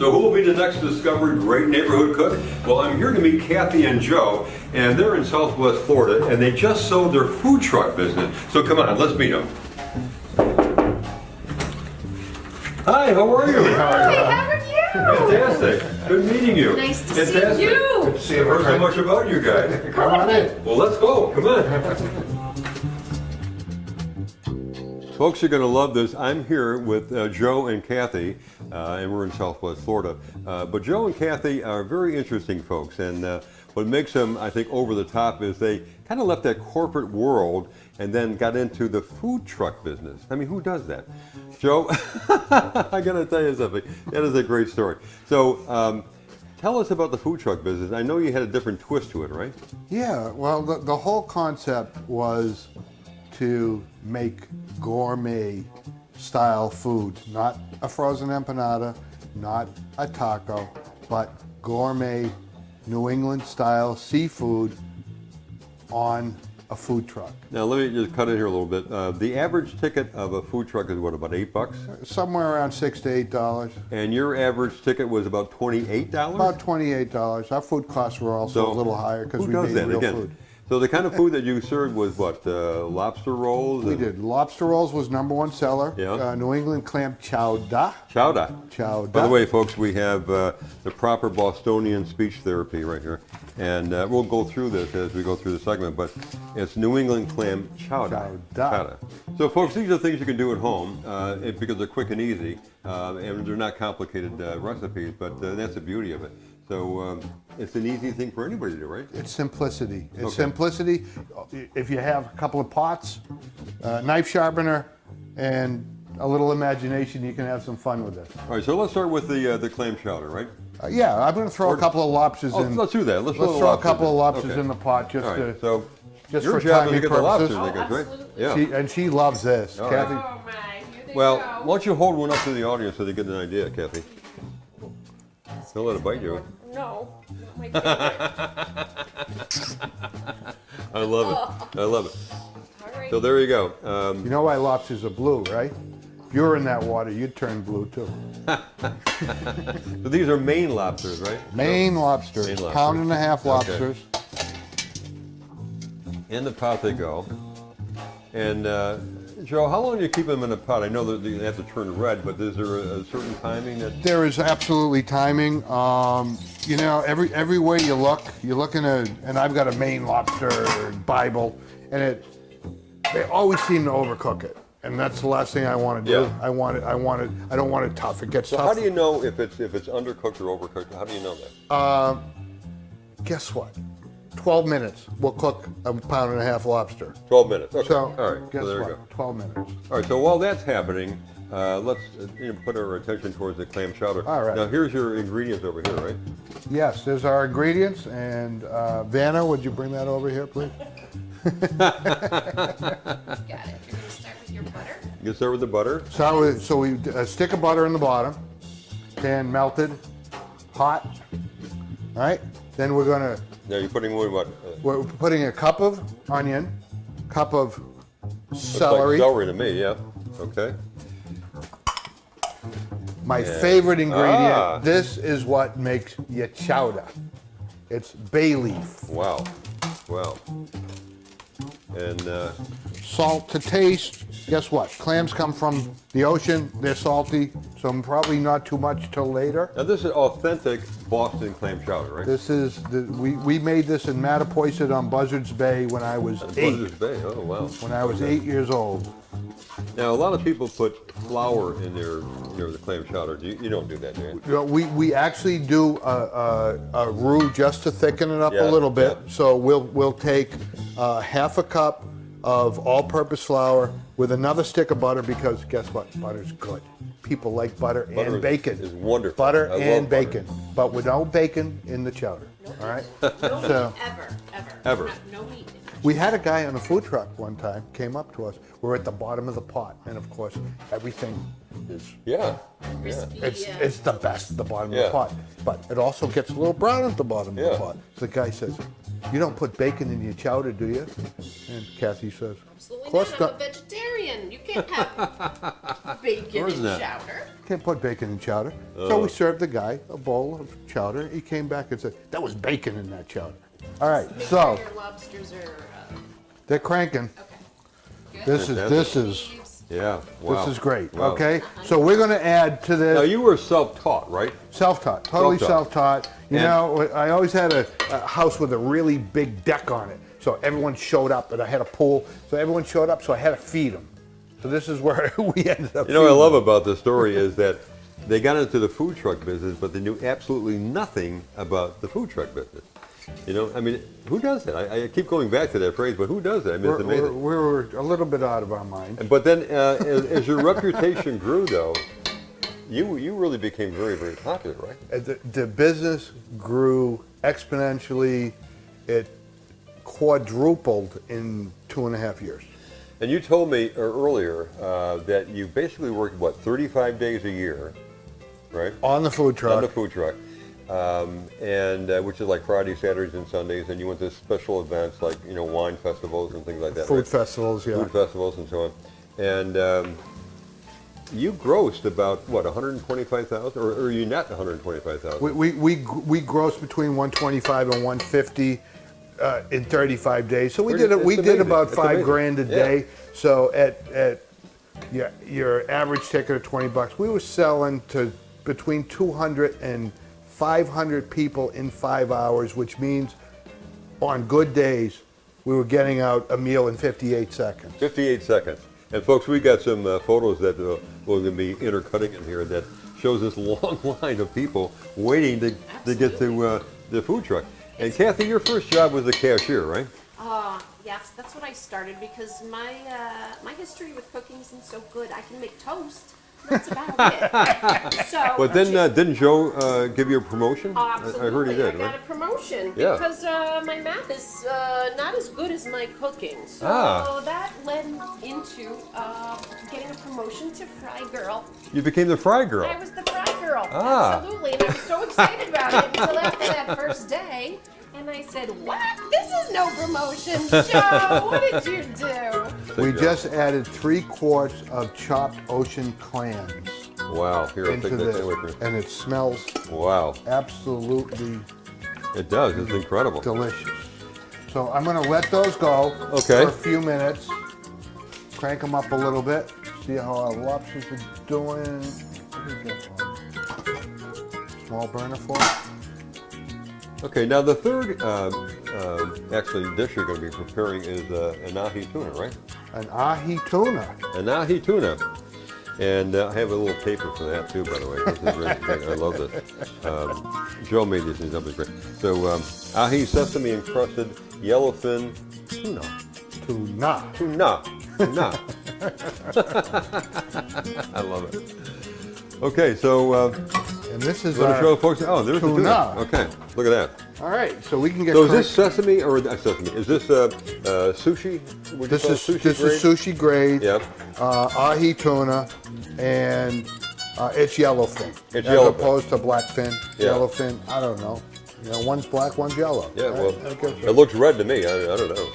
So who will be the next discovered great neighborhood cook? Well, I'm here to meet Kathy and Joe, and they're in Southwest Florida, and they just sold their food truck business. So come on, let's meet them. Hi, how are you? Hi, how are you? Fantastic. Good meeting you. Nice to Fantastic. see you. Good to see you. I've heard so much about you guys. Come on in. Well, let's go. Come on. Folks are going to love this. I'm here with Joe and Kathy, and we're in Southwest Florida. But Joe and Kathy are very interesting folks, and what makes them, I think, over the top is they kind of left that corporate world and then got into the food truck business. I mean, who does that? Joe, I got to tell you something. That is a great story. So, tell us about the food truck business. I know you had a different twist to it, right? Yeah, well, the whole concept was to make gourmet style food, not a frozen empanada, not a taco, but gourmet New England style seafood on a food truck. Now let me just cut in here a little bit. The average ticket of a food truck is what, about $8? Somewhere around $6 to $8. And your average ticket was about $28? About $28. Our food costs were also a little higher because we made real food. So the kind of food that you served was what, lobster rolls? We did. Lobster rolls was #1 seller. Yeah. New England clam chowder. Chowder. Chowder. By the way, folks, we have the proper Bostonian speech therapy right here. And we'll go through this as we go through the segment, but it's New England clam chowder. Chowder. So folks, these are things you can do at home because they're quick and easy, and they're not complicated recipes, but that's the beauty of it. So it's an easy thing for anybody to do, right? It's simplicity. It's Okay. simplicity. If you have a couple of pots, knife sharpener, and a little imagination, you can have some fun with this. All right, so let's start with the clam chowder, right? Yeah, I'm going to throw a couple of lobsters in. Let's do that. Let's throw a couple of lobsters in the pot All right, so just your for job is to timing get the lobsters, purposes. I guess, right? Yeah. She loves this. All Kathy. right. Oh my, here they Well, go. why don't you hold one up to the audience so they get an idea, Kathy? Don't let it bite you. No, not my favorite. I love it. I love it. All right. So there you go. You know why lobsters are blue, right? If you were in that water, you'd turn blue too. So these are Maine lobsters, right? Maine lobsters, Maine lobsters. pound and a half Okay. lobsters. In the pot they go. And Joe, how long do you keep them in the pot? I know that they have to turn red, but is there a certain timing that? There is absolutely timing. You know, every way you look, you're looking at, and I've got a Maine lobster Bible, and they always seem to overcook it, and that's the last thing I want to do. Yeah. I don't want it tough. It gets So tough. how do you know if it's undercooked or overcooked? How do you know that? Guess what? 12 minutes. We'll cook a pound and a half lobster. 12 minutes. Okay. So, All right. guess So there what? you go. 12 minutes. All right. So while that's happening, let's put our attention towards the clam chowder. All right. Now here's your ingredients over here, right? Yes, there's our ingredients, and Vanna, would you bring that over here, please? Got it. You're going to start with your butter. You start with the butter. So we a stick of butter in the bottom, pan melted, hot. All right. Then we're Putting what? we're putting a cup of onion, cup of Looks celery. like celery to me. Yeah. Okay. My favorite ingredient. Ah. This is what makes your chowder. It's bay leaf. Wow. Wow. And Salt to taste. Guess what? Clams come from the ocean. They're salty, so probably not too much till later. now this is authentic Boston clam chowder, right? This is we made this in Mattapoisett on Buzzards Bay when I was 8. Buzzards Bay. Oh wow. When I was 8 years old. Now a lot of people put flour in their the clam chowder. You don't do that, do you? You know, we actually do a roux just to thicken it up Yeah, a little bit. yeah. So we'll take half a cup of all-purpose flour with another stick of butter because guess what? Butter's good. People like butter Butter and bacon. is wonderful. Butter I love and butter. bacon, but without bacon in the chowder. All right. No So meat, ever. Ever. No meat. we had a guy on a food truck one time came up to us. We're at the bottom of the pot, and of course everything is Yeah. Crispy. it's the best at the bottom of Yeah. the pot, but it also gets a little brown at the bottom of Yeah. the pot. The guy says, "You don't put bacon in your chowder, do you?" And Kathy says, Absolutely "Of course not. I'm a not." vegetarian. You can't have bacon Where's in that? chowder. can't put bacon in chowder. So we served the guy a bowl of chowder. He came back and said, that was bacon in that chowder. All right, Make so sure your lobsters are they're cranking. okay. Good. This is Yeah. Wow. this is great. Wow. Okay, so we're going to add to Now this you were self-taught, right? self-taught, totally Self-taught. self-taught. You know, I always had a house with a really big deck on it, so everyone showed up, and I had a pool, so everyone showed up, so I had to feed them. So this is where we ended up. You know what I feeding love them. about this story is that they got into the food truck business, but they knew absolutely nothing about the food truck business. You know, I mean, who does that? I keep going back to that phrase, but who does that? I mean, it's amazing. We were a little bit out of our mind. But then, as your reputation grew, though, you really became very, very popular, right? The business grew exponentially. It quadrupled in 2.5 years. And you told me earlier that you basically worked, what, 35 days a year, right? On the food truck. On the food truck. Which is like Fridays, Saturdays, and Sundays, and you went to special events like, you know, wine festivals and things like that, Food right? festivals, yeah. Food festivals and so on. And you grossed about, what, 125,000? Or are you net 125,000? We grossed between 125 and 150 in 35 days. So we did amazing. about It's $5 amazing. grand a day. So at your average ticket of $20, we were selling to between 200 and 500 people in 5 hours, which means on good days we were getting out a meal in 58 seconds. 58 seconds. And folks, we got some photos that we're going to be intercutting in here that shows this long line of people waiting to get to the food truck. And Kathy, your first job was a cashier, right? Yes, that's what I started because my my history with cooking isn't so good. I can make toast. That's about it. So, But then didn't Joe give you a promotion? absolutely, I heard he did, I got right? a promotion Yeah. because my math is not as good as my cooking. So that led into getting a promotion to fry girl. You became the fry girl. I was the fry girl, Ah. absolutely, and I was so excited about it until after that first day. And I said, what? This is no promotion. Joe, what did you do? We just added 3 quarts of chopped ocean clams Wow, here, I'll into take that this, thing with me. and it smells Wow, absolutely it does. It's incredible. delicious. So I'm going to let those go Okay. for a few minutes. Crank them up a little bit. See how our lobsters are doing. What do we got? Small burner for it. Okay, now the third actually dish you're going to be preparing is an ahi tuna, right? An ahi tuna. An ahi tuna. And I have a little paper for that too, by the way. This is really great. I love this. Joe made these things up. It's great. So ahi sesame encrusted yellowfin tuna. Tuna. Tuna. Tuna. I love it. Okay, so And this is let me our show the folks. Oh, there's the tuna. tuna. Okay, look at that. All right, so we can get. So is this sesame or sesame? Is this sushi? Would you This call is it sushi this is grade? sushi grade. Yep. Ahi tuna, and it's yellowfin. It's as yellowfin. opposed to blackfin. Yeah. Yellowfin. I don't know. You know, one's black, one's yellow. Yeah, well, I guess it looks red to me. I don't know.